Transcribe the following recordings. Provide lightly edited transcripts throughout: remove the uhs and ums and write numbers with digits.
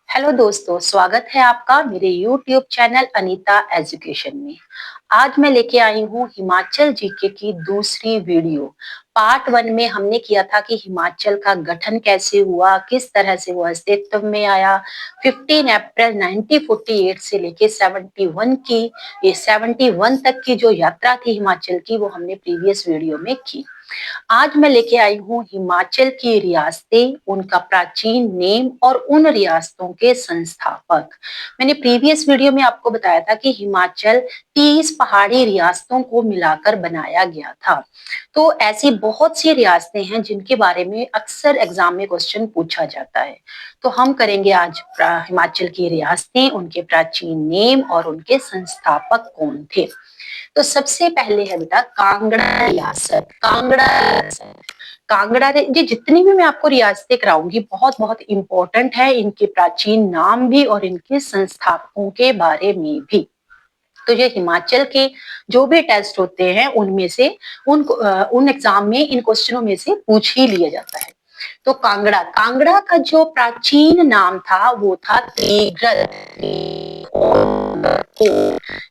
Hello दोस्तों, स्वागत है आपका मेरे YouTube चैनल अनीता एजुकेशन में। आज मैं लेके आई हूँ हिमाचल जीके की दूसरी वीडियो। पार्ट 1 में हमने किया था कि हिमाचल का गठन कैसे हुआ, किस तरह से वो अस्तित्व में आया। 15 अप्रैल 1948 से लेके 71 तक की जो यात्रा थी हिमाचल की, वो हमने प्रीवियस वीडियो में की। आज मैं लेके आई हूँ हिमाचल की रियासतें, उनका प्राचीन नेम और उन रियासतों के संस्थापक। मैंने प्रीवियस वीडियो में आपको बताया था कि हिमाचल 30 पहाड़ी रियासतों को मिलाकर बनाया गया था। तो ऐसी बहुत सी रियासतें हैं जिनके बारे में अक्सर एग्जाम में क्वेश्चन पूछा जाता है। तो हम करेंगे आज हिमाचल की रियासतें, उनके प्राचीन नेम और उनके संस्थापक कौन थे। तो सबसे पहले है बेटा कांगड़ा रियासत। कांगड़ा ये जितनी भी मैं आपको रियासतें कराऊंगी बहुत बहुत इंपॉर्टेंट है, इनके प्राचीन नाम भी और इनके संस्थापकों के बारे में भी। तो ये हिमाचल के जो भी टेस्ट होते हैं उनमें से उन एग्जाम में इन क्वेश्चनों में से पूछ ही लिया जाता है। तो कांगड़ा कांगड़ा का जो प्राचीन नाम था वो था त्रिगत।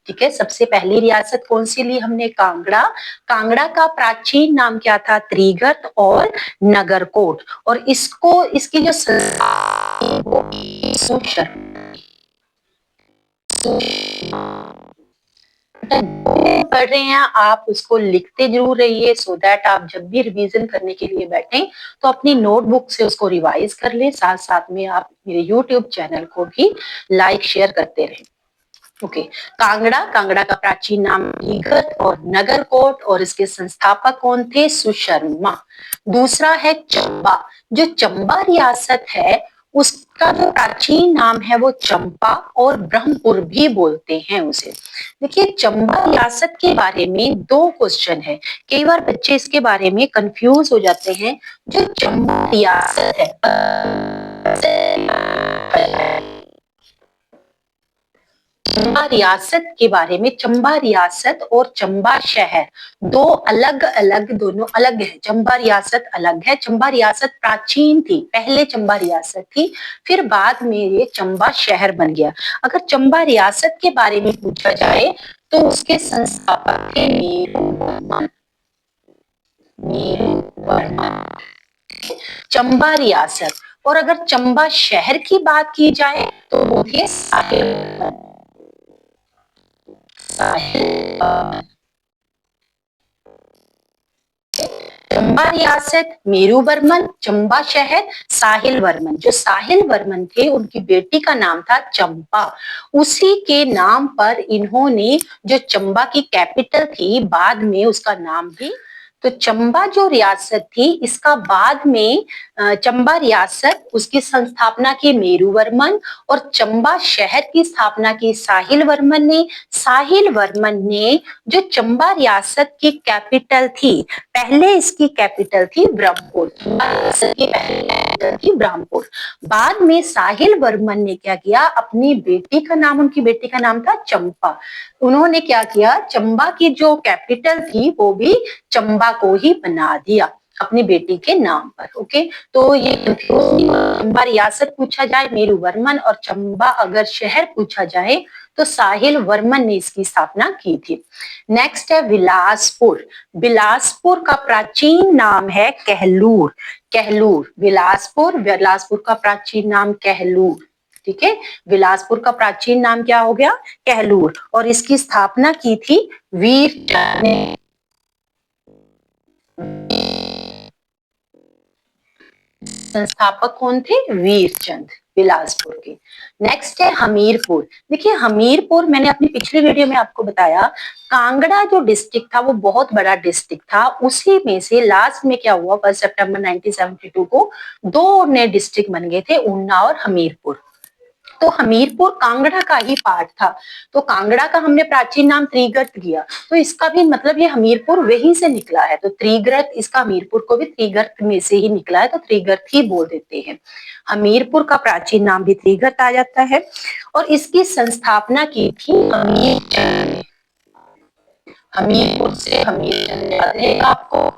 ठीक है, सबसे पहली रियासत कौन सी ली हमने? कांगड़ा। कांगड़ा का प्राचीन नाम क्या था? त्रिगत और नगरकोट। और इसको इसकी जो पढ़ रहे हैं आप उसको लिखते जरूर रहिए, सो दैट आप जब भी रिवीजन करने के लिए बैठे तो अपनी नोटबुक से उसको रिवाइज कर ले, साथ साथ में आप मेरे यूट्यूब चैनल को भी लाइक शेयर करते रहें। ओके, कांगड़ा कांगड़ा का प्राचीन नाम त्रिगत और नगरकोट और इसके संस्थापक कौन थे? सुशर्मा। दूसरा है चंबा। जो चंबा रियासत है उसका जो प्राचीन नाम है वो चंपा और ब्रह्मपुर भी बोलते हैं उसे। देखिए, चंबा रियासत के बारे में दो क्वेश्चन है। कई बार बच्चे इसके बारे में कंफ्यूज हो जाते हैं। जो चंबा रियासत है, चंबा रियासत के बारे में, चंबा रियासत और चंबा शहर दो अलग अलग, दोनों अलग है। चंबा रियासत अलग है। चंबा रियासत प्राचीन थी, पहले चंबा रियासत थी, फिर बाद में ये चंबा शहर बन गया। अगर चंबा रियासत के बारे में पूछा जाए तो उसके संस्थापक थे मेरू वर्मा। चंबा रियासत। और अगर चंबा शहर की बात की जाए तो वो थे चंबा रियासत मेरू वर्मन, चंबा शहर साहिल वर्मन। जो साहिल वर्मन थे उनकी बेटी का नाम था चंपा। उसी के नाम पर इन्होंने जो चंबा की कैपिटल थी बाद में उसका नाम भी, तो चंबा जो रियासत थी इसका बाद में चंबा रियासत उसकी संस्थापना की मेरू वर्मन और चंबा शहर की स्थापना की साहिल वर्मन ने। साहिल वर्मन ने जो चंबा रियासत की कैपिटल थी, पहले इसकी कैपिटल थी ब्रह्मपुर, ब्रह्मपुर। बाद में साहिल वर्मन ने क्या किया, अपनी बेटी का नाम, उनकी बेटी का नाम था चंपा, उन्होंने क्या किया, चंबा की जो कैपिटल थी वो भी चंबा को ही बना दिया अपनी बेटी के नाम पर। ओके, तो ये चंबा रियासत पूछा जाए मेरू वर्मन और चंबा अगर शहर पूछा जाए तो साहिल वर्मन ने इसकी स्थापना की थी। नेक्स्ट है बिलासपुर। बिलासपुर का प्राचीन नाम है कहलूर। कहलूर, बिलासपुर, बिलासपुर का प्राचीन नाम कहलूर। ठीक है, बिलासपुर का प्राचीन नाम क्या हो गया? कहलूर। और इसकी स्थापना की थी वीर चंद ने। संस्थापक कौन थे? वीरचंद, बिलासपुर के। नेक्स्ट है हमीरपुर। देखिए, हमीरपुर मैंने अपनी पिछली वीडियो में आपको बताया, कांगड़ा जो डिस्ट्रिक्ट था वो बहुत बड़ा डिस्ट्रिक्ट था, उसी में से लास्ट में क्या हुआ, 1 सितंबर 1972 को दो नए डिस्ट्रिक्ट बन गए थे, ऊना और हमीरपुर। तो हमीरपुर कांगड़ा का ही पार्ट था। तो कांगड़ा का हमने प्राचीन नाम त्रिगर्त किया, तो इसका भी मतलब ये हमीरपुर वहीं से निकला है, तो त्रिगर्त, इसका हमीरपुर को भी त्रिगर्त में से ही निकला है, तो त्रिगर्त ही बोल देते हैं। हमीरपुर का प्राचीन नाम भी त्रिगर्त आ जाता है। और इसकी संस्थापना की थी हमीरचंद ने। हमीरपुर से हमीरचंद याद रहेगा आपको।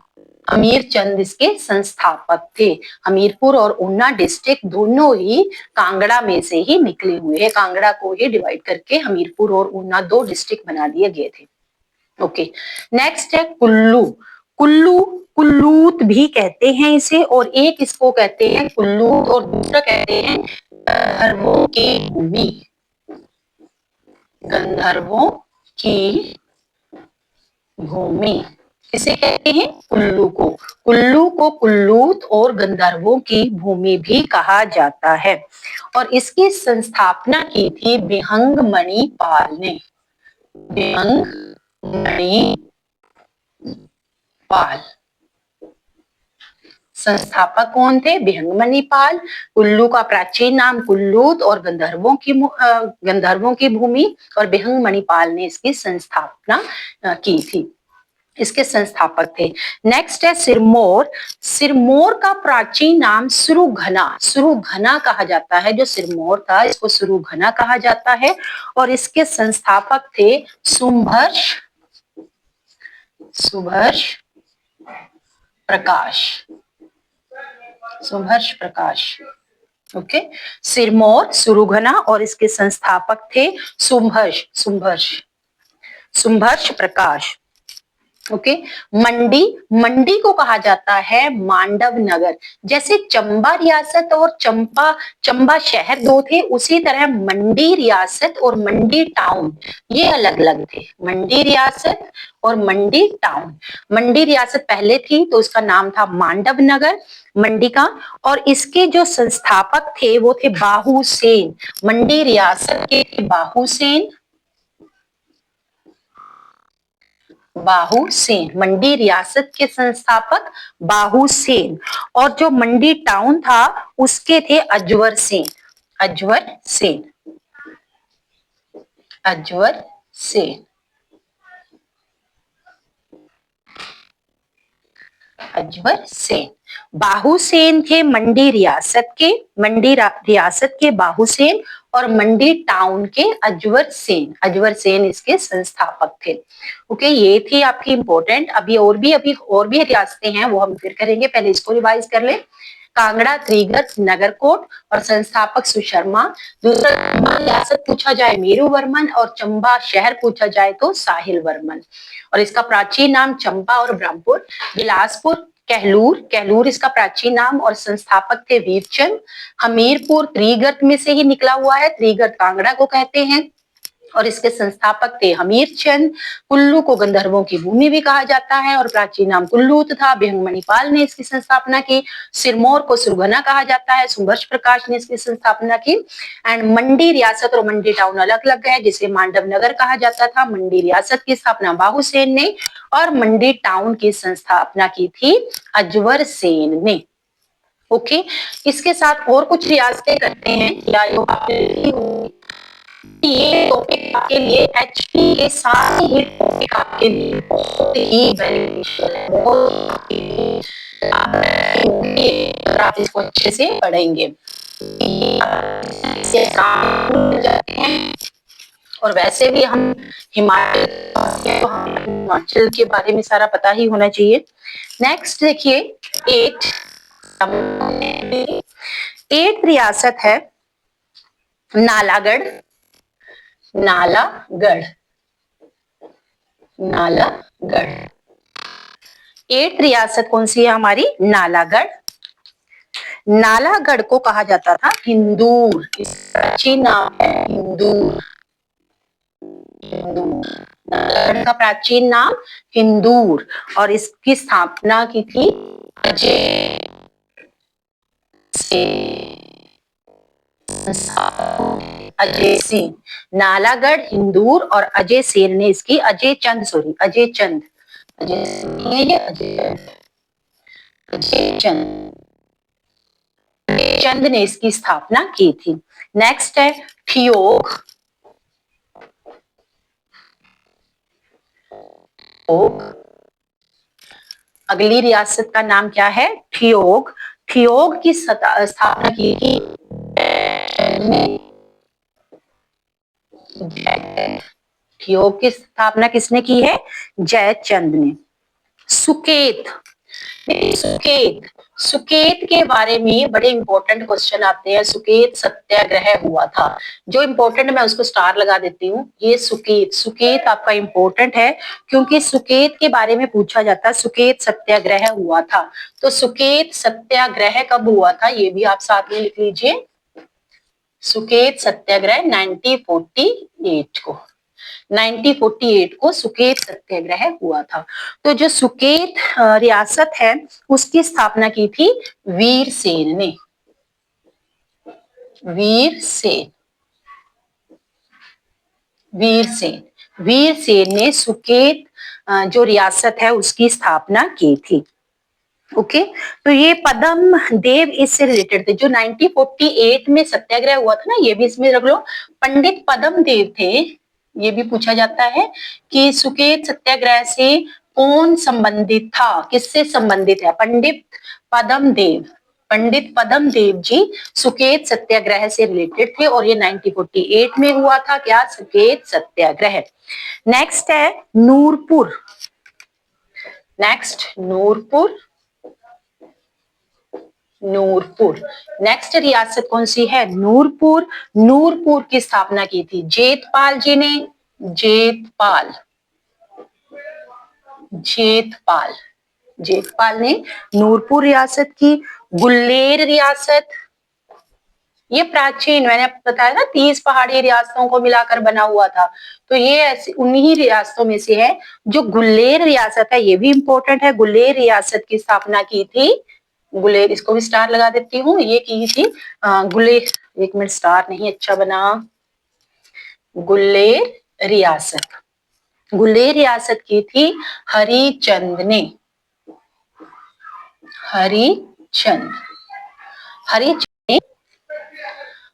हमीर चंद इसके संस्थापक थे। हमीरपुर और ऊना डिस्ट्रिक्ट दोनों ही कांगड़ा में से ही निकले हुए हैं। कांगड़ा को ही डिवाइड करके हमीरपुर और ऊना दो डिस्ट्रिक्ट बना दिए गए थे। ओके, नेक्स्ट है कुल्लू। कुल्लू, कुल्लूत भी कहते हैं इसे, और एक इसको कहते हैं कुल्लूत और दूसरा कहते हैं गंधर्वों की भूमि। गंधर्वों की भूमि किसे कहते हैं? कुल्लू को। कुल्लू को कुल्लूत और गंधर्वों की भूमि भी कहा जाता है। और इसकी संस्थापना की थी बिहंग मणि पाल ने। बिहंग मणि पाल संस्थापक कौन थे? बिहंग मणि पाल। कुल्लू का प्राचीन नाम कुल्लूत और गंधर्वों की भूमि, और बिहंग मणि पाल ने इसकी संस्थापना की थी। इसके संस्थापक थे। नेक्स्ट है सिरमौर। सिरमौर का प्राचीन नाम सुरुघना। सुरुघना कहा जाता है। जो सिरमौर था इसको सुरुघना कहा जाता है, और इसके संस्थापक थे सुभर्ष प्रकाश। सुभर्ष प्रकाश। ओके, सिरमौर, सुरुघना, और इसके संस्थापक थे सुभर्ष प्रकाश। ओके, मंडी। मंडी को कहा जाता है मांडव नगर। जैसे चंबा रियासत और चंबा शहर दो थे, उसी तरह मंडी रियासत और मंडी टाउन ये अलग अलग थे। मंडी रियासत और मंडी टाउन। मंडी रियासत पहले थी तो उसका नाम था मांडव नगर मंडी का, और इसके जो संस्थापक थे वो थे बाहुसेन। मंडी रियासत के बाहुसेन। बाहुसेन मंडी रियासत के संस्थापक बाहुसेन, और जो मंडी टाउन था उसके थे अजवर सेन। अजवर सेन। अजवर सेन। अजवर सेन। बाहुसेन थे मंडी रियासत के बाहुसेन, और मंडी टाउन के अजवर सेन। अजवर सेन इसके संस्थापक थे। ओके, ये थी आपकी इंपॉर्टेंट। अभी और भी रियासतें हैं वो हम फिर करेंगे, पहले इसको रिवाइज कर ले। कांगड़ा, त्रिगत, नगरकोट, और संस्थापक सुशर्मा। दूसरा चंबा रियासत पूछा जाए मेरू वर्मन, और चंबा शहर पूछा जाए तो साहिल वर्मन, और इसका प्राचीन नाम चंपा और ब्रह्मपुर। बिलासपुर, कहलूर इसका प्राचीन नाम, और संस्थापक थे वीरचंद। हमीरपुर त्रिगर्त में से ही निकला हुआ है, त्रिगर्त कांगड़ा को कहते हैं, और इसके संस्थापक थे हमीर चंद। कुल्लू को गंधर्वों की भूमि भी कहा जाता है, और प्राचीन नाम कुल्लूत था। बिहंग मणिपाल ने इसकी संस्थापना की। सिरमौर को सुरघना कहा जाता है, सुभर्ष प्रकाश ने इसकी संस्थापना की। एंड मंडी रियासत और मंडी टाउन अलग अलग है, जिसे मांडव नगर कहा जाता था। मंडी रियासत की स्थापना बाहुसेन ने, और मंडी टाउन की संस्थापना की थी अजवर सेन ने। ओके, इसके साथ और कुछ रियासतें करते हैं। ये टॉपिक आपके लिए एचपी के साथ ही टॉपिक आपके लिए बहुत ही बेनिफिशियल है, अगर आप इसको अच्छे से पढ़ेंगे। और वैसे भी हम हिमाचल के बारे में सारा पता ही होना चाहिए। नेक्स्ट देखिए, एट रियासत है नालागढ़। एट रियासत कौन सी है हमारी? नालागढ़। नालागढ़ को कहा जाता था हिंदूर। प्राचीन नाम है हिंदूर। नालागढ़ का प्राचीन नाम हिंदूर, और इसकी स्थापना की थी अजय सिंह। नालागढ़, हिंदूर और अजय सेन ने इसकी अजय चंद ने इसकी स्थापना की थी। नेक्स्ट है ठियोग। अगली रियासत का नाम क्या है? ठियोग। ठियोग की स्थापना की थी ठियोग की स्थापना किसने की है? जयचंद ने। सुकेत। सुकेत, सुकेत के बारे में बड़े इंपॉर्टेंट क्वेश्चन आते हैं। सुकेत सत्याग्रह हुआ था, जो इंपॉर्टेंट मैं उसको स्टार लगा देती हूँ। ये सुकेत, सुकेत आपका इंपॉर्टेंट है क्योंकि सुकेत के बारे में पूछा जाता है। सुकेत सत्याग्रह हुआ था, तो सुकेत सत्याग्रह कब हुआ था ये भी आप साथ में लिख लीजिए। सुकेत सत्याग्रह 1948 को, 1948 को सुकेत सत्याग्रह हुआ था। तो जो सुकेत रियासत है उसकी स्थापना की थी वीरसेन ने। वीरसेन, वीरसेन, वीरसेन ने सुकेत जो रियासत है उसकी स्थापना की थी। ओके, तो ये पदम देव इससे रिलेटेड थे। जो 1948 में सत्याग्रह हुआ था ना, ये भी इसमें रख लो। पंडित पदम देव थे, ये भी पूछा जाता है कि सुकेत सत्याग्रह से कौन संबंधित था, किससे संबंधित है। पंडित पदम देव, पंडित पदम देव जी सुकेत सत्याग्रह से रिलेटेड थे और ये 1948 में हुआ था। क्या? सुकेत सत्याग्रह। नेक्स्ट है नूरपुर। नेक्स्ट नूरपुर, नूरपुर। नेक्स्ट रियासत कौन सी है? नूरपुर। नूरपुर की स्थापना की थी जेतपाल जी ने। जेतपाल, जेतपाल, जेतपाल ने नूरपुर रियासत की। गुल्लेर रियासत, ये प्राचीन, मैंने आपको बताया ना 30 पहाड़ी रियासतों को मिलाकर बना हुआ था, तो ये ऐसी उन्हीं रियासतों में से है। जो गुल्लेर रियासत है ये भी इंपॉर्टेंट है। गुल्लेर रियासत की स्थापना की थी, गुलेर, इसको भी स्टार लगा देती हूँ, ये की थी गुलेर, एक मिनट, स्टार नहीं अच्छा बना। गुल्लेर रियासत, गुल्लेर रियासत की थी हरिचंद ने। हरिचंद, हरिचंद ने।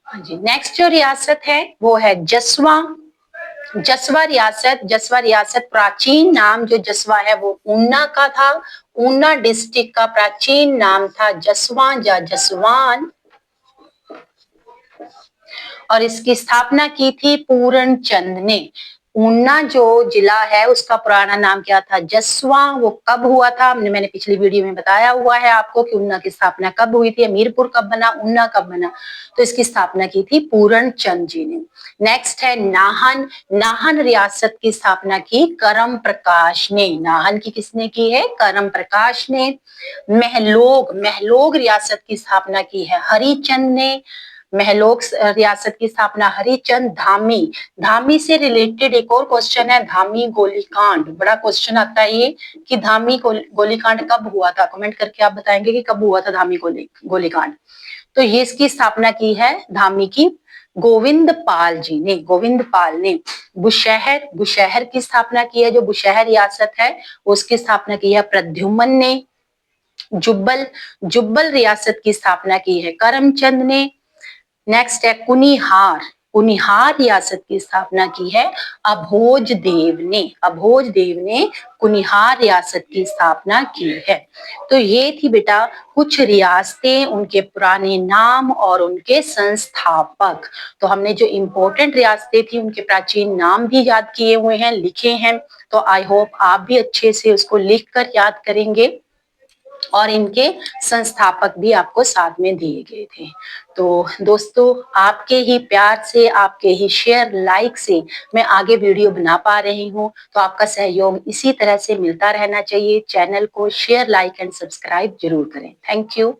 हाँ जी। नेक्स्ट जो रियासत है वो है जसवा। जसवा रियासत, जसवा रियासत प्राचीन नाम जो जसवा है वो ऊना का था। ऊना डिस्ट्रिक्ट का प्राचीन नाम था जसवा या जसवान, और इसकी स्थापना की थी पूर्ण चंद ने। ऊना जो जिला है उसका पुराना नाम क्या था? जसवा। वो कब हुआ था? मैंने पिछली वीडियो में बताया हुआ है आपको कि ऊना की स्थापना कब हुई थी, मीरपुर कब बना, ऊना कब बना। तो इसकी स्थापना की थी पूर्ण चंद जी ने। नेक्स्ट है नाहन। नाहन रियासत की स्थापना की करम प्रकाश ने। नाहन की किसने की है? करम प्रकाश ने। महलोग, महलोग रियासत की स्थापना की है हरिचंद ने। महलोक रियासत की स्थापना हरिचंद। धामी, धामी से रिलेटेड एक और क्वेश्चन है, धामी गोलीकांड, बड़ा क्वेश्चन आता है ये कि धामी गोलीकांड कब हुआ था। कमेंट करके आप बताएंगे कि कब हुआ था धामी गोलीकांड। तो ये इसकी स्थापना की है धामी की गोविंद पाल जी ने। गोविंद पाल ने। बुशहर, बुशहर की स्थापना की है, जो बुशहर रियासत है उसकी स्थापना की है प्रद्युम्न ने। जुब्बल, जुब्बल रियासत की स्थापना की है करमचंद ने। नेक्स्ट है कुनिहार। कुनिहार रियासत की स्थापना की है अभोज देव ने। अभोज देव ने कुनिहार रियासत की स्थापना की है। तो ये थी बेटा कुछ रियासतें, उनके पुराने नाम और उनके संस्थापक। तो हमने जो इम्पोर्टेंट रियासतें थी उनके प्राचीन नाम भी याद किए हुए हैं, लिखे हैं। तो आई होप आप भी अच्छे से उसको लिखकर याद करेंगे और इनके संस्थापक भी आपको साथ में दिए गए थे। तो दोस्तों, आपके ही प्यार से, आपके ही शेयर लाइक से मैं आगे वीडियो बना पा रही हूँ। तो आपका सहयोग इसी तरह से मिलता रहना चाहिए। चैनल को शेयर, लाइक एंड सब्सक्राइब जरूर करें। Thank you.